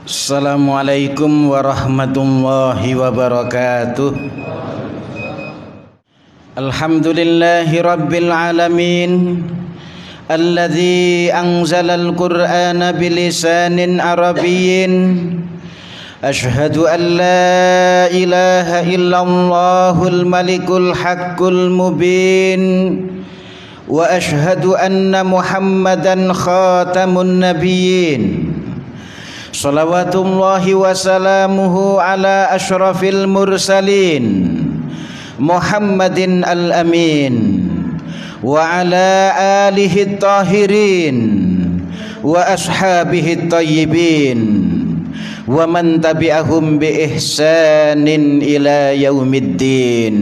Assalamualaikum warahmatullahi wabarakatuh. Alhamdulillahi rabbil alamin, alladzi anzalal qur'ana bilisanin arabiyyin. Ashhadu an la ilaha illallahul malikul haqqul mubin, wa ashhadu anna muhammadan khatamun nabiyyin. Salawatullahi wa salamuhu ala ashrafil mursalin Muhammadin al-amin wa ala alihi tahirin wa ashabihi tayyibin wa man tabi'ahum bi ihsanin ila yaumiddin.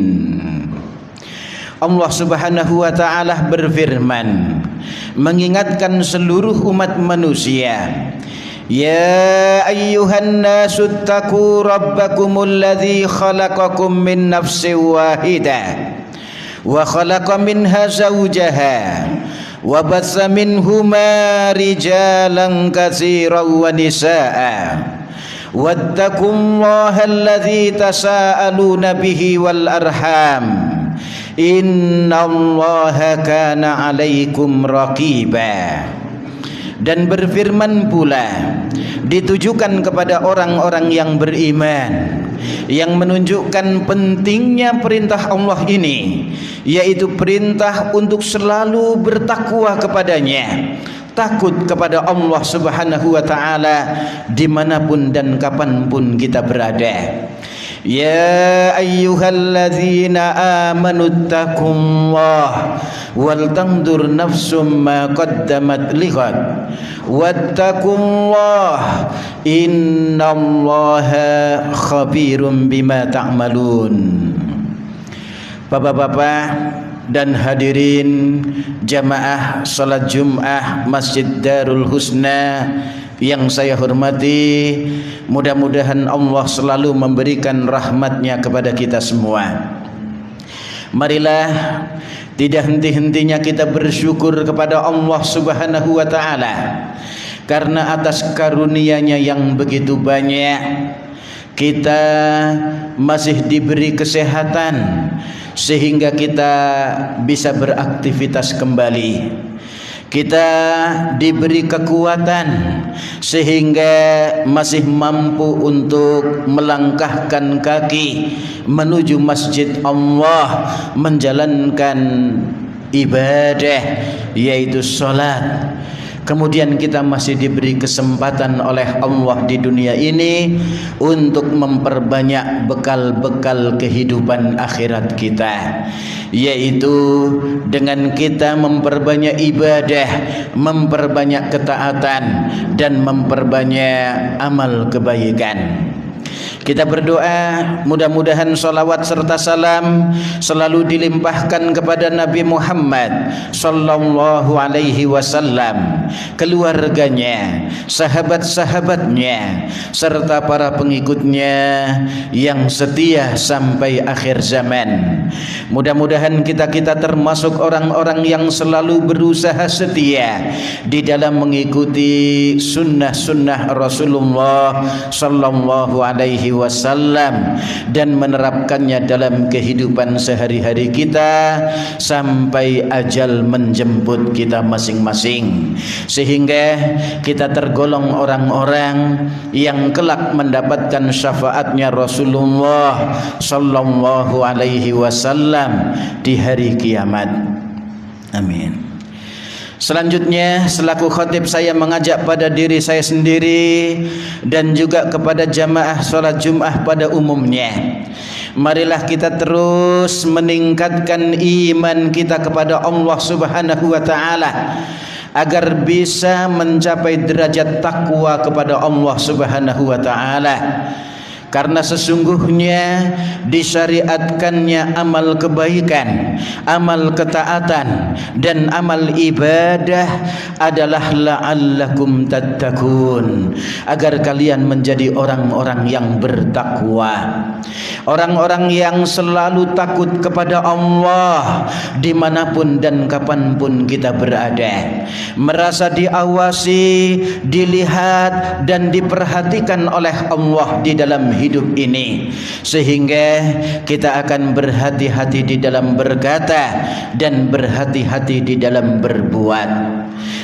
Allah subhanahu wa ta'ala berfirman, mengingatkan seluruh umat manusia, Ya ayyuhan nasu attaqu rabbakumul ladzi khalaqakum min nafsin wahidah wa khalaqa minha zawjaha wa batsa minhuma rijalan katsiran wa nisaa wattaqullaha alladzi tasaaluna bihi wal arham innallaha kana 'alaikum raqiba. Dan berfirman pula, ditujukan kepada orang-orang yang beriman, yang menunjukkan pentingnya perintah Allah ini, yaitu perintah untuk selalu bertakwa kepadanya, takut kepada Allah subhanahu wa ta'ala dimanapun dan kapanpun kita berada. Ya ayyuhalladzina amanu taqullaha wal tanzur nafsum ma qaddamat lighad wattaqullaha innallaha khabirum bima ta'malun. Bapak-bapak dan hadirin jamaah salat Jumat Masjid Darul Husna yang saya hormati, mudah-mudahan Allah selalu memberikan rahmatnya kepada kita semua. Marilah tidak henti-hentinya kita bersyukur kepada Allah subhanahu wa ta'ala, karena atas karunia-Nya yang begitu banyak kita masih diberi kesehatan sehingga kita bisa beraktivitas kembali. Kita diberi kekuatan sehingga masih mampu untuk melangkahkan kaki menuju masjid Allah, menjalankan ibadah yaitu salat. Kemudian kita masih diberi kesempatan oleh Allah di dunia ini untuk memperbanyak bekal-bekal kehidupan akhirat kita, yaitu dengan kita memperbanyak ibadah, memperbanyak ketaatan, dan memperbanyak amal kebaikan. Kita berdoa mudah-mudahan salawat serta salam selalu dilimpahkan kepada Nabi Muhammad sallallahu alaihi wasallam, keluarganya, sahabat-sahabatnya, serta para pengikutnya yang setia sampai akhir zaman. Mudah-mudahan kita termasuk orang-orang yang selalu berusaha setia di dalam mengikuti sunnah-sunnah Rasulullah sallallahu alaihi wasallam dan menerapkannya dalam kehidupan sehari-hari kita sampai ajal menjemput kita masing-masing, sehingga kita tergolong orang-orang yang kelak mendapatkan syafaatnya Rasulullah sallallahu alaihi wasallam di hari kiamat. Amin. Selanjutnya, selaku khatib, saya mengajak pada diri saya sendiri dan juga kepada jamaah salat Jumat pada umumnya. Marilah kita terus meningkatkan iman kita kepada Allah Subhanahu wa ta'ala agar bisa mencapai derajat takwa kepada Allah Subhanahu wa ta'ala. Karena sesungguhnya disyariatkannya amal kebaikan, amal ketaatan, dan amal ibadah adalah la'allakum tattaqun, agar kalian menjadi orang-orang yang bertakwa. orang-orang yang selalu takut kepada Allah dimanapun dan kapanpun kita berada, merasa diawasi, dilihat dan diperhatikan oleh Allah di dalam hidup ini, sehingga kita akan berhati-hati di dalam berkata dan berhati-hati di dalam berbuat,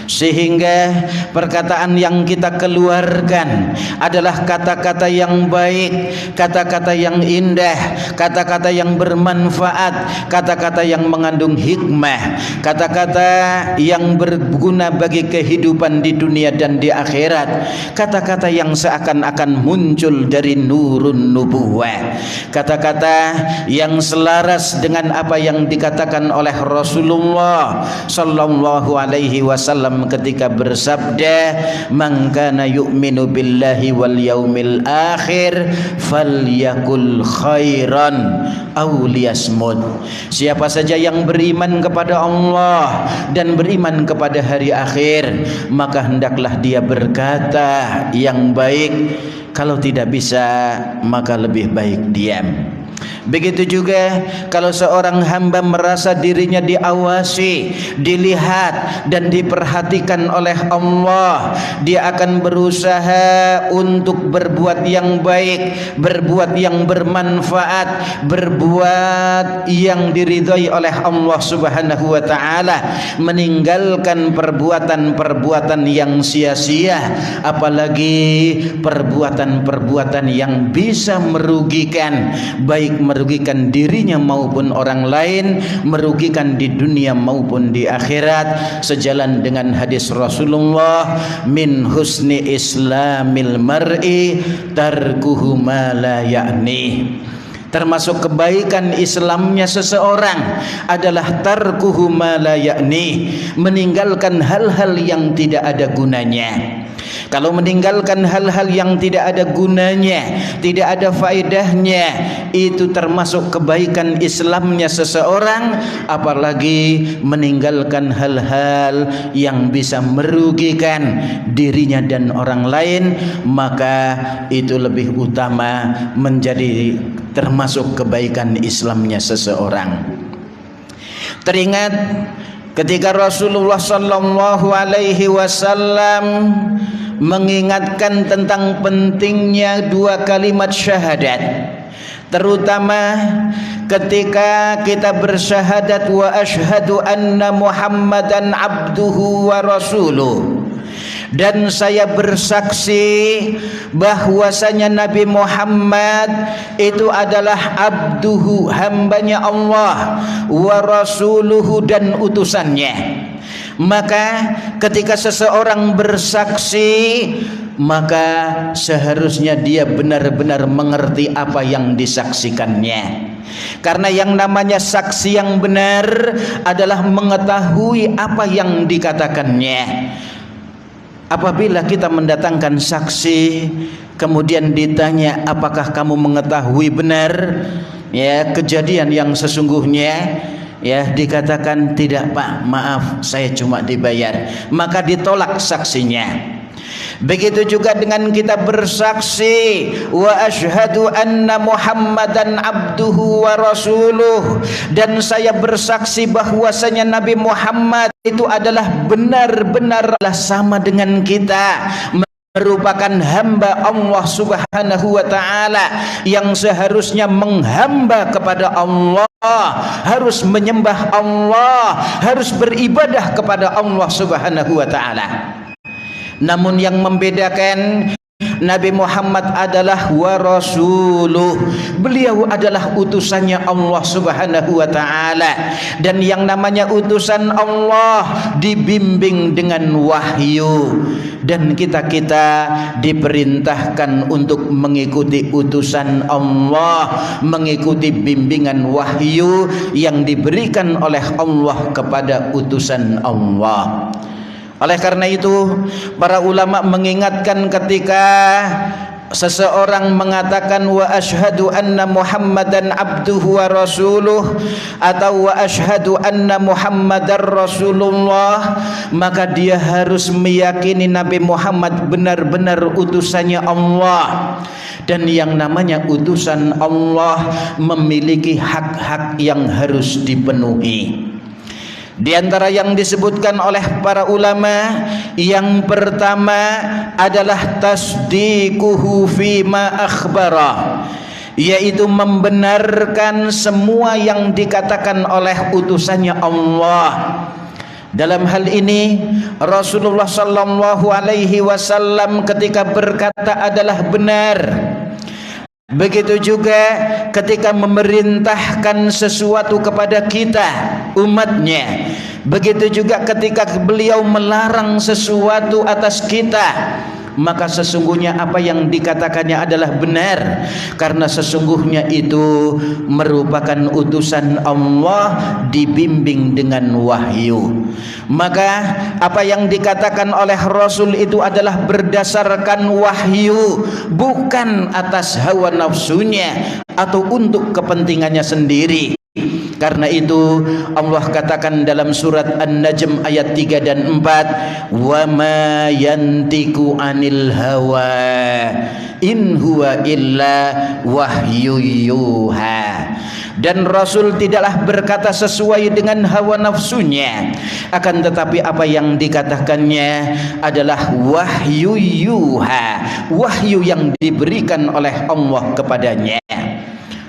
sehingga perkataan yang kita keluarkan adalah kata-kata yang baik, kata-kata yang indah, kata-kata yang bermanfaat, kata-kata yang mengandung hikmah, kata-kata yang berguna bagi kehidupan di dunia dan di akhirat, kata-kata yang seakan-akan muncul dari nurun nubuwah, kata-kata yang selaras dengan apa yang dikatakan oleh Rasulullah sallallahu alaihi wasallam ketika bersabda, "Man kana yu'minu billahi wal yaumil akhir falyakul khairan aw liyasmut." Siapa saja yang beriman kepada Allah dan beriman kepada hari akhir, maka hendaklah dia berkata yang baik, kalau tidak bisa maka lebih baik diam. Begitu juga kalau seorang hamba merasa dirinya diawasi, dilihat dan diperhatikan oleh Allah, dia akan berusaha untuk berbuat yang baik, berbuat yang bermanfaat, berbuat yang diridhai oleh Allah Subhanahu wa taala, meninggalkan perbuatan-perbuatan yang sia-sia, apalagi perbuatan-perbuatan yang bisa merugikan, baik merugikan dirinya maupun orang lain, merugikan di dunia maupun di akhirat, sejalan dengan hadis Rasulullah, min husni islamil mar'i tarkuhu ma la ya'ni. Termasuk kebaikan Islamnya seseorang adalah tarkuhu ma la ya'ni, meninggalkan hal-hal yang tidak ada gunanya. Kalau meninggalkan hal-hal yang tidak ada gunanya, tidak ada faedahnya, itu termasuk kebaikan Islamnya seseorang. Apalagi meninggalkan hal-hal yang bisa merugikan dirinya dan orang lain, maka itu lebih utama menjadi termasuk kebaikan Islamnya seseorang. Teringat ketika Rasulullah sallallahu alaihi wasallam mengingatkan tentang pentingnya dua kalimat syahadat, terutama ketika kita bersyahadat wa asyhadu anna Muhammadan abduhu wa rasuluh, dan saya bersaksi bahwasanya Nabi Muhammad itu adalah abduhu, hambanya Allah, wa rasuluhu, dan utusannya. Maka ketika seseorang bersaksi, maka seharusnya dia benar-benar mengerti apa yang disaksikannya. Karena yang namanya saksi yang benar adalah mengetahui apa yang dikatakannya. Apabila kita mendatangkan saksi, kemudian ditanya, apakah kamu mengetahui benar ya kejadian yang sesungguhnya? Ya, dikatakan tidak Pak, maaf saya cuma dibayar, maka ditolak saksinya. Begitu juga dengan kita bersaksi wa asyhadu anna Muhammadan abduhu wa rasuluh, dan saya bersaksi bahwasanya Nabi Muhammad itu adalah benar-benar sama dengan kita, merupakan hamba Allah Subhanahu wa taala yang seharusnya menghamba kepada Allah, harus menyembah Allah, harus beribadah kepada Allah Subhanahu wa taala. Namun yang membedakan Nabi Muhammad adalah wa rasuluh, beliau adalah utusannya Allah Subhanahu wa taala, dan yang namanya utusan Allah dibimbing dengan wahyu, dan kita diperintahkan untuk mengikuti utusan Allah, mengikuti bimbingan wahyu yang diberikan oleh Allah kepada utusan Allah. Oleh karena itu, para ulama mengingatkan ketika seseorang mengatakan wa asyhadu anna Muhammadan abduhu wa rasuluh atau wa asyhadu anna Muhammadar Rasulullah, maka dia harus meyakini Nabi Muhammad benar-benar utusannya Allah. Dan yang namanya utusan Allah memiliki hak-hak yang harus dipenuhi. Di antara yang disebutkan oleh para ulama, yang pertama adalah tasdiquhu fima akhbara, yaitu membenarkan semua yang dikatakan oleh utusannya Allah. Dalam hal ini Rasulullah sallallahu alaihi wasallam ketika berkata adalah benar. Begitu juga ketika memerintahkan sesuatu kepada kita umatnya. Begitu juga ketika beliau melarang sesuatu atas kita, maka sesungguhnya apa yang dikatakannya adalah benar, karena sesungguhnya itu merupakan utusan Allah dibimbing dengan wahyu. Maka apa yang dikatakan oleh Rasul itu adalah berdasarkan wahyu, bukan atas hawa nafsunya atau untuk kepentingannya sendiri. Karena itu Allah katakan dalam surat An-Najm ayat 3 dan 4, wa ma yantiqu anil hawa in huwa illa wahyu yuha. Dan Rasul tidaklah berkata sesuai dengan hawa nafsunya, akan tetapi apa yang dikatakannya adalah wahyu yuha, wahyu yang diberikan oleh Allah kepadanya.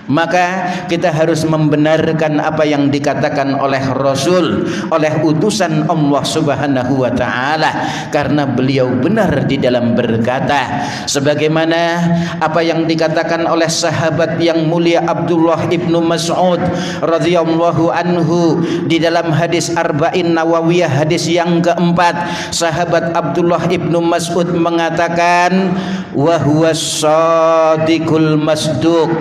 Maka kita harus membenarkan apa yang dikatakan oleh Rasul, oleh utusan Allah Subhanahu wa taala, karena beliau benar di dalam berkata, sebagaimana apa yang dikatakan oleh sahabat yang mulia Abdullah ibnu Mas'ud radhiyallahu anhu di dalam hadis Arba'in Nawawiyah hadis yang keempat. Sahabat Abdullah ibnu Mas'ud mengatakan, wa huwas shadiqul masduq.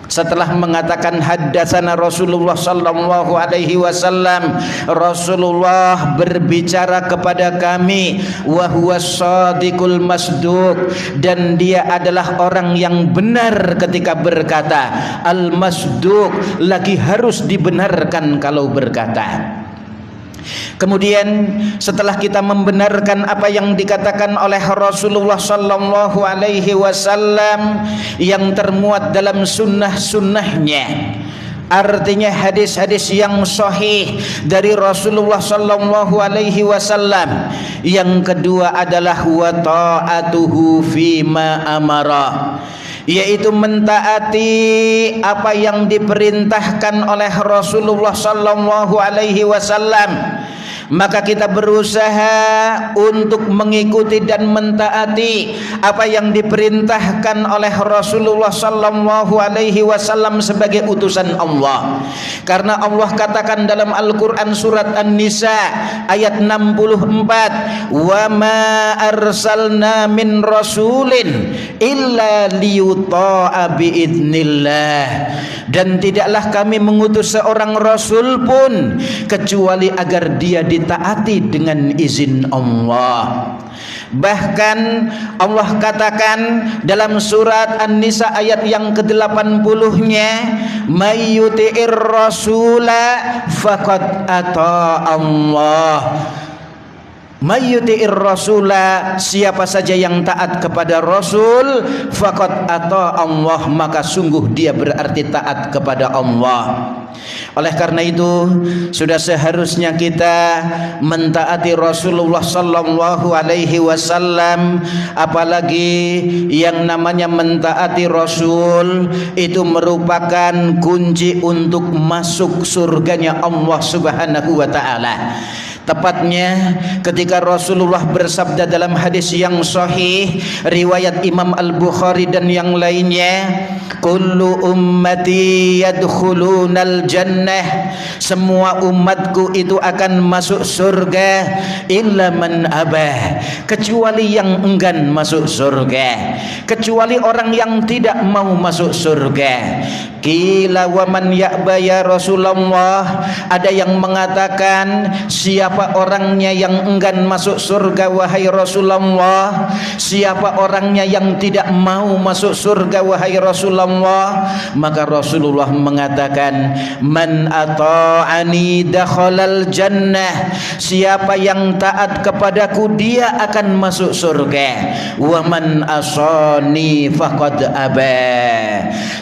Setelah mengatakan haddatsana Rasulullah sallallahu alaihi wasallam, Rasulullah berbicara kepada kami, wa huwas shadiqul masduq, dan dia adalah orang yang benar ketika berkata. Al masduq, lagi harus dibenarkan kalau berkata. Kemudian setelah kita membenarkan apa yang dikatakan oleh Rasulullah sallallahu alaihi wasallam yang termuat dalam sunnah-sunnahnya, artinya hadis-hadis yang sahih dari Rasulullah sallallahu alaihi wasallam, yang kedua adalah wa ta'atuhu fima amara, yaitu mentaati apa yang diperintahkan oleh Rasulullah sallallahu alaihi wasallam. Maka kita berusaha untuk mengikuti dan mentaati apa yang diperintahkan oleh Rasulullah sallallahu alaihi wasallam sebagai utusan Allah. Karena Allah katakan dalam Al-Qur'an surat An-Nisa ayat 64, wa ma arsalna min rasulin illa liyuta'a biidznillah, dan tidaklah kami mengutus seorang rasul pun kecuali agar dia ditaati dengan izin Allah. Bahkan Allah katakan dalam surat An-Nisa ayat yang ke-80-nya, may yuti'ir rasula faqad ata Allah. Mayyuti'ir rasula, siapa saja yang taat kepada Rasul, faqad ata Allah, maka sungguh dia berarti taat kepada Allah. Oleh karena itu sudah seharusnya kita mentaati Rasulullah sallallahu alaihi wasallam, apalagi yang namanya mentaati Rasul itu merupakan kunci untuk masuk surganya Allah Subhanahu wa taala. Tepatnya ketika Rasulullah bersabda dalam hadis yang sahih riwayat Imam Al-Bukhari dan yang lainnya, kullu ummati yadkhulunal jannah, semua umatku itu akan masuk surga, illa man abah, kecuali yang enggan masuk surga, kecuali orang yang tidak mau masuk surga. Qila wa man ya'ba ya Rasulullah, ada yang mengatakan siapa Siapa orangnya yang enggan masuk surga wahai Rasulullah? Siapa orangnya yang tidak mau masuk surga wahai Rasulullah? Maka Rasulullah mengatakan, man ata'ani dakhalal jannah. Siapa yang taat kepadaku dia akan masuk surga. Wa man asani faqad aba.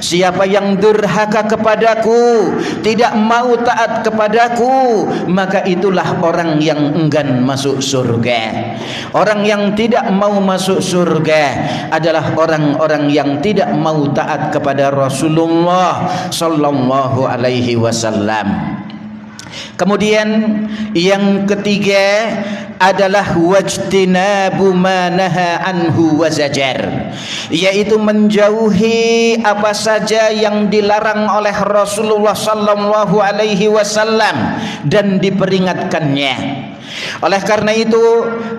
Siapa yang durhaka kepadaku, tidak mau taat kepadaku, maka itulah orang yang enggan masuk surga. Orang yang tidak mau masuk surga adalah orang-orang yang tidak mau taat kepada Rasulullah sallallahu alaihi wasallam. Kemudian yang ketiga adalah wajtinabu ma naha anhu wa zajar, yaitu menjauhi apa saja yang dilarang oleh Rasulullah sallallahu alaihi wasallam dan diperingatkannya. Oleh karena itu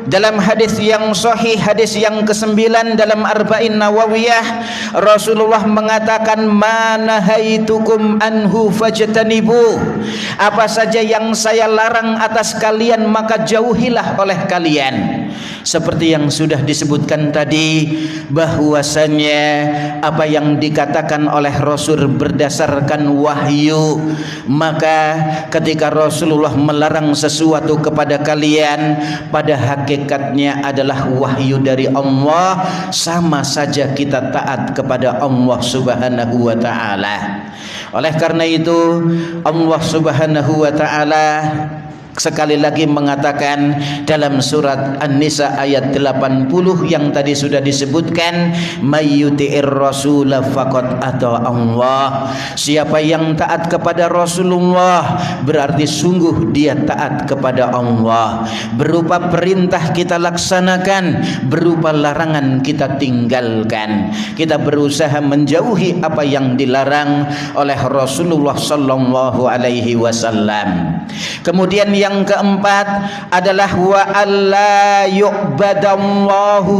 dalam hadis yang sahih, hadis yang ke-9 dalam Arba'in Nawawiyah, Rasulullah mengatakan, ma nahaitukum anhu fajtanibu. Apa saja yang saya larang atas kalian maka jauhilah oleh kalian. Seperti yang sudah disebutkan tadi, bahwasannya apa yang dikatakan oleh Rasul berdasarkan wahyu, maka ketika Rasulullah melarang sesuatu kepada kalian, pada hakikatnya adalah wahyu dari Allah. Sama saja kita taat kepada Allah subhanahu wa ta'ala. Oleh karena itu Allah subhanahu wa ta'ala sekali lagi mengatakan dalam surat An-Nisa ayat 80 yang tadi sudah disebutkan, mayyuti'ir rasul faqad ata Allah. Siapa yang taat kepada Rasulullah berarti sungguh dia taat kepada Allah. Berupa perintah kita laksanakan, berupa larangan kita tinggalkan. Kita berusaha menjauhi apa yang dilarang oleh Rasulullah sallallahu alaihi wasallam. Kemudian yang keempat adalah wa alla yu'badallahu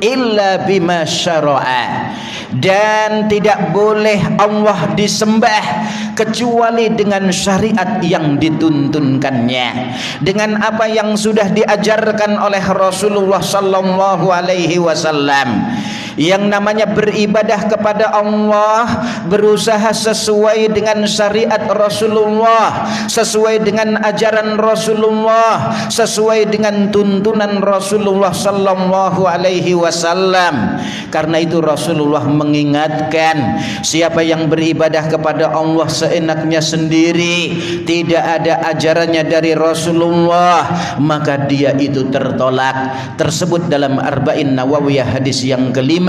illa bima syara'a, dan tidak boleh Allah disembah kecuali dengan syariat yang dituntunkannya, dengan apa yang sudah diajarkan oleh Rasulullah sallallahu alaihi wasallam. Yang namanya beribadah kepada Allah, berusaha sesuai dengan syariat Rasulullah, sesuai dengan ajaran Rasulullah, sesuai dengan tuntunan Rasulullah sallallahu alaihi wasallam. Karena itu Rasulullah mengingatkan, siapa yang beribadah kepada Allah seenaknya sendiri, tidak ada ajarannya dari Rasulullah, maka dia itu tertolak. Tersebut dalam Arba'in Nawawiyah hadis yang kelima.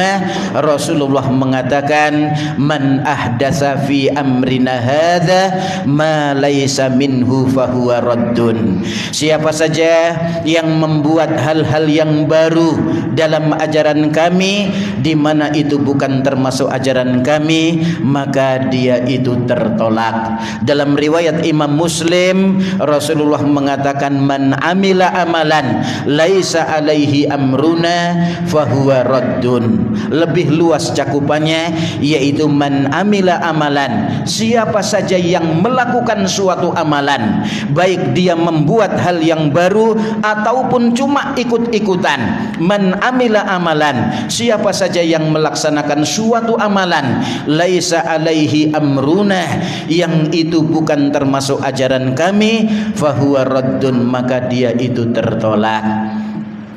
Rasulullah mengatakan, man ahdatsa fi amrina hadza ma laisa minhu fahuwa raddun. Siapa saja yang membuat hal-hal yang baru dalam ajaran kami, di mana itu bukan termasuk ajaran kami, maka dia itu tertolak. Dalam riwayat Imam Muslim, Rasulullah mengatakan, man amila amalan laisa alaihi amruna fahuwa raddun. Lebih luas cakupannya, yaitu man amila amalan, siapa saja yang melakukan suatu amalan, baik dia membuat hal yang baru ataupun cuma ikut-ikutan. Man amila amalan, siapa saja yang melaksanakan suatu amalan laisa alaihi amruna, yang itu bukan termasuk ajaran kami, fahuwa raddun, maka dia itu tertolak.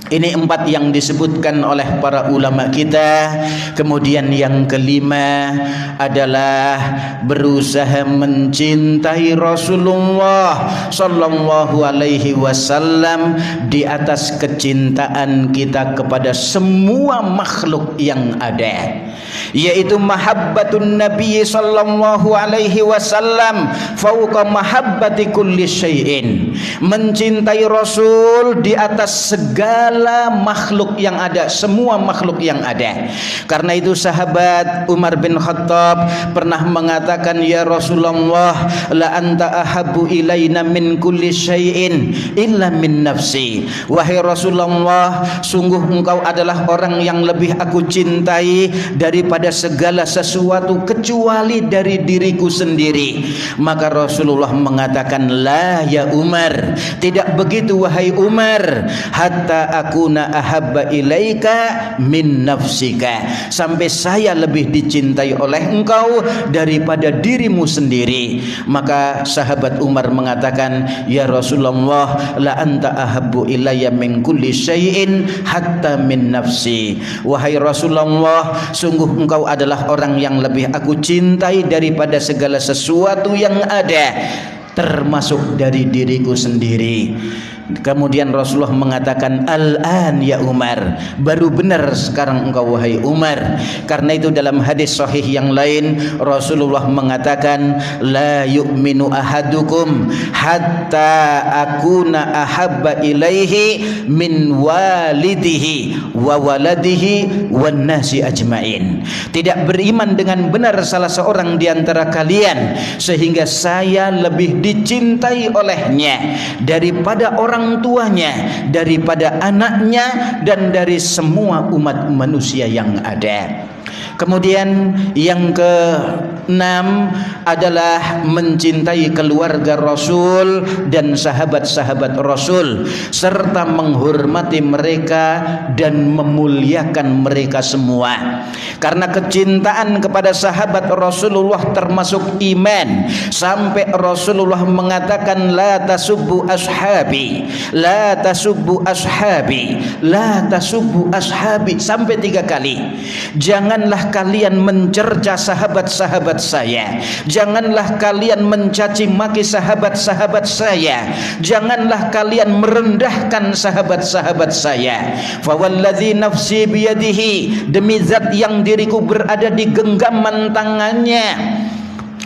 Ini 4 yang disebutkan oleh para ulama kita. Kemudian yang kelima adalah berusaha mencintai Rasulullah sallallahu alaihi wasallam di atas kecintaan kita kepada semua makhluk yang ada, yaitu mahabbatun Nabi sallallahu alaihi wasallam fauqa mahabbati kulli syai'in. Mencintai Rasul di atas segala segala makhluk yang ada, semua makhluk yang ada. Karena itu sahabat Umar bin Khattab pernah mengatakan, ya Rasulullah, la anta ahabbu ilaina min kulli syai'in illa min nafsi. Wahai Rasulullah, sungguh engkau adalah orang yang lebih aku cintai daripada segala sesuatu kecuali dari diriku sendiri. Maka Rasulullah mengatakan, la ya Umar, tidak begitu wahai Umar, hatta akuna ahabba ilaika min nafsika, sampai saya lebih dicintai oleh engkau daripada dirimu sendiri. Maka sahabat Umar mengatakan, ya Rasulullah, la anta ahabbu ilayya min kulli syai'in hatta min nafsi. Wahai Rasulullah, sungguh engkau adalah orang yang lebih aku cintai daripada segala sesuatu yang ada, termasuk dari diriku sendiri. Kemudian Rasulullah mengatakan, al-an ya Umar, baru benar sekarang engkau wahai Umar. Karena itu dalam hadis sahih yang lain Rasulullah mengatakan, la yu'minu ahadukum hatta akuna ahabba ilaihi min walidihi wa waladihi wan nasi ajmain. Tidak beriman dengan benar salah seorang di antara kalian sehingga saya lebih dicintai olehnya daripada orang tuanya, daripada anaknya, dan dari semua umat manusia yang ada. Kemudian yang keenam adalah mencintai keluarga Rasul dan sahabat-sahabat Rasul, serta menghormati mereka dan memuliakan mereka semua. Karena kecintaan kepada sahabat Rasulullah termasuk iman, sampai Rasulullah mengatakan, la tasubbu ashabi, la tasubbu ashabi, la tasubbu ashabi, sampai 3 kali. Janganlah kalian mencerca sahabat-sahabat saya, janganlah kalian mencaci maki sahabat-sahabat saya, janganlah kalian merendahkan sahabat-sahabat saya. Fa walladzi nafsi biyadihi, demi zat yang diriku berada di genggaman tangannya,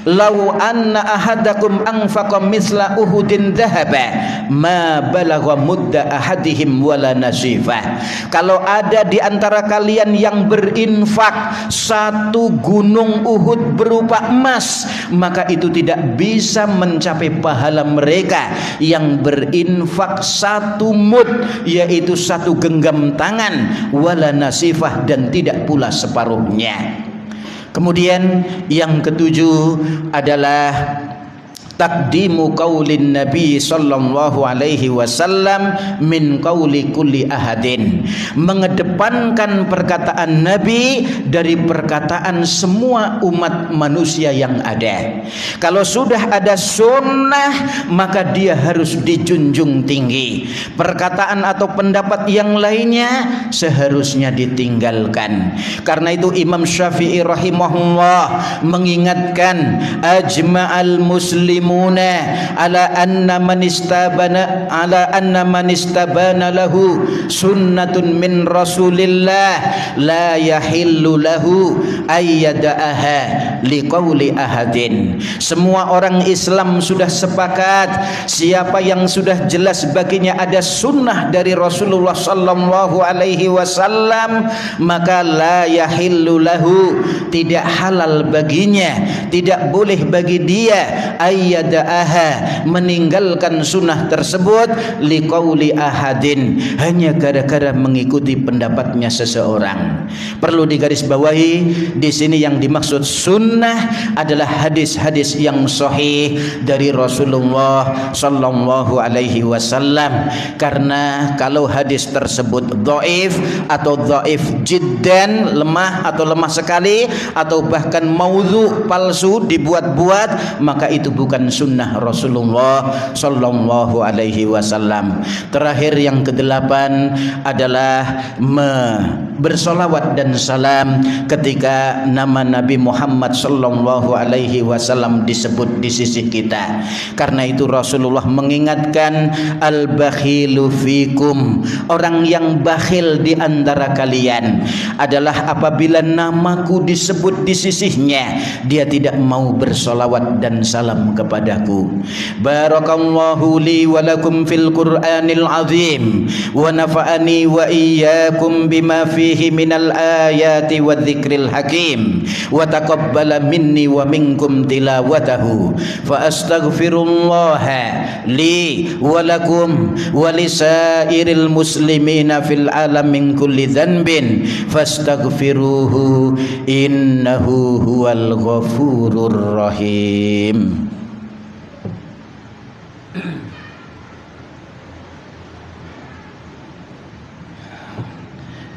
lau anna ahadakum anfaqa misla uhudin dhahaba ma balagha mudda ahadihim wala nasifa. Kalau ada di antara kalian yang berinfak 1 gunung Uhud berupa emas, maka itu tidak bisa mencapai pahala mereka yang berinfak 1 mud, yaitu 1 genggam tangan, wala nasifah, dan tidak pula separuhnya. Kemudian yang ketujuh adalah taqdimu qaulin Nabi sallallahu alaihi wasallam min qauli kulli ahadin, mengedepankan perkataan Nabi dari perkataan semua umat manusia yang ada. Kalau sudah ada sunnah, maka dia harus dijunjung tinggi. Perkataan atau pendapat yang lainnya seharusnya ditinggalkan. Karena itu Imam Syafi'i rahimahullah mengingatkan, ajma'al muslim ala anna man istabana lahu sunnatun min Rasulillah la yahillu lahu ayyada'aha liqauli ahadin. Semua orang Islam sudah sepakat, siapa yang sudah jelas baginya ada sunnah dari Rasulullah sallallahu alaihi wasallam, maka la yahillu lahu, tidak halal baginya, tidak boleh bagi dia ayyada'aha, meninggalkan sunnah tersebut, liqauli ahadin, hanya gara-gara mengikuti pendapatnya seseorang. Perlu digarisbawahi, di sini yang dimaksud sunnah adalah hadis-hadis yang sahih dari Rasulullah sallallahu alaihi wasallam. Karena kalau hadis tersebut dhaif atau dhaif jiddan, lemah atau lemah sekali, atau bahkan maudhu, palsu, dibuat-buat, maka itu bukan sunnah Rasulullah sallallahu alaihi wasallam. Terakhir yang kedelapan adalah bersolawat dan salam ketika nama Nabi Muhammad sallallahu alaihi wasallam disebut di sisi kita. Karena itu Rasulullah mengingatkan, al-bakhilu fikum, orang yang bakhil di antara kalian adalah apabila namaku disebut di sisinya, dia tidak mau bersolawat dan salam kepada kepadaku. Barakallahu li wa lakum fil Qur'anil azim wa nafa'ani wa iyyakum bima fihi minal ayati wadh-dzikril hakim wa taqabbala minni wa minkum tilawatahu. Fa astaghfirullaha li wa lakum wa lisairil muslimina fil alam min kulli dhanbin fastaghfiruhu innahu huwal ghafurur rahim.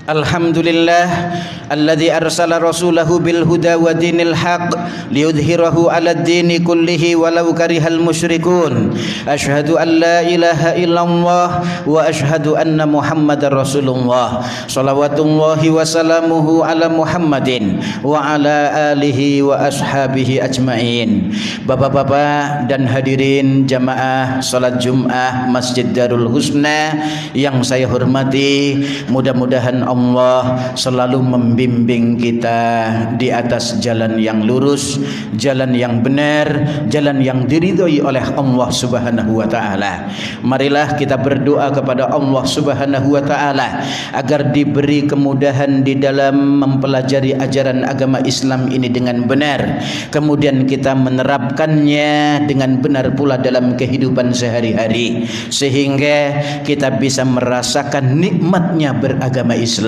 Alhamdulillah alladzi arsala rasulahu bil huda wa dinil haq liyudhhirahu 'alad dini kullihi walau karihal musyrikun. Asyhadu an la ilaha illallah wa asyhadu anna Muhammadar Rasulullah. Shalawatullahi wa salamuhu ala Muhammadin wa ala alihi wa ashabihi ajmain. Bapak-bapak dan hadirin jamaah salat Jumat Masjid Darul Husna yang saya hormati, mudah-mudahan Allah selalu membimbing kita di atas jalan yang lurus, jalan yang benar, jalan yang diridhoi oleh Allah Subhanahu wa taala. Marilah kita berdoa kepada Allah Subhanahu wa taala agar diberi kemudahan di dalam mempelajari ajaran agama Islam ini dengan benar, kemudian kita menerapkannya dengan benar pula dalam kehidupan sehari-hari, sehingga kita bisa merasakan nikmatnya beragama Islam.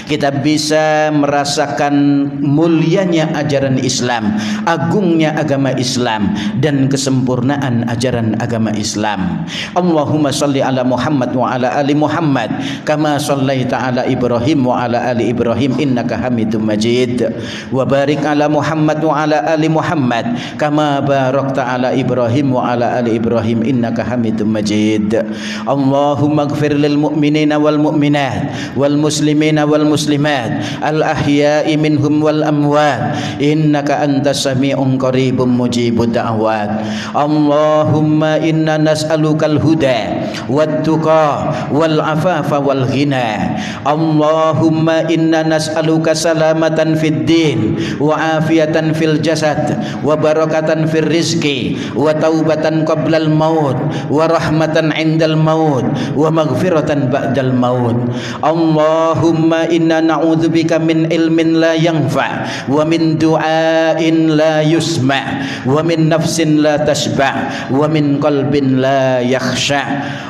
Kita bisa merasakan mulianya ajaran Islam, agungnya agama Islam, dan kesempurnaan ajaran agama Islam. Allahumma salli ala Muhammad wa ala ali Muhammad kama sallaita ala Ibrahim wa ala ali Ibrahim innaka Hamidum Majid. Wa barik ala Muhammad wa ala ali Muhammad kama barakta ala Ibrahim wa ala ali Ibrahim innaka Hamidum Majid. Allahumma ighfir lil mu'minina wal mu'minat wal muslimina wal muslimat al ahya'i minhum wal amwat innaka antas sami'un qaribun mujibud da'wat. Allahumma inna nas'alukal huda wat tuqa wal afafa wal ghina. Allahumma inna nas'aluka salamatan fid din wa afiatan fil jasad wa barakatan fil rizqi wa taubatan qablal maut wa rahmatan indal maut wa maghfiratan ba'dal maut. Allahumma inna na'udzubika min ilmin la yanfa wa min du'ain la yusma wa min nafsin la tashba wa min qalbin la yakhsha.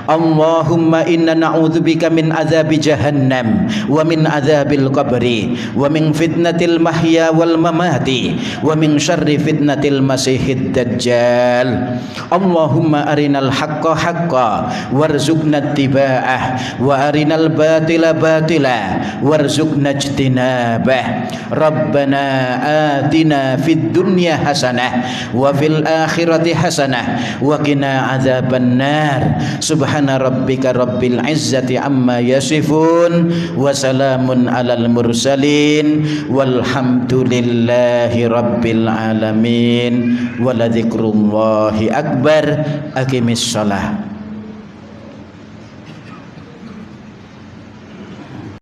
Allahumma inna na'udzubika min adzabi jahannam wa min adzabil qabri wa min fitnatil mahya wal mamati wa min syarri fitnatil masihid dajjal. Allahumma arinal haqqa haqqa warzuqna ittiba'ah wa arinal batila batila warzuqna ijtinabah. Rabbana atina fid dunya hasanah wa fil akhirati hasanah wa qina adzabannar. Subhana rabbika rabbil izzati amma yasifun wa salamun alal mursalin walhamdulillahi rabbil alamin. Wa la dzikrullahi akbar. Aqimis shalah.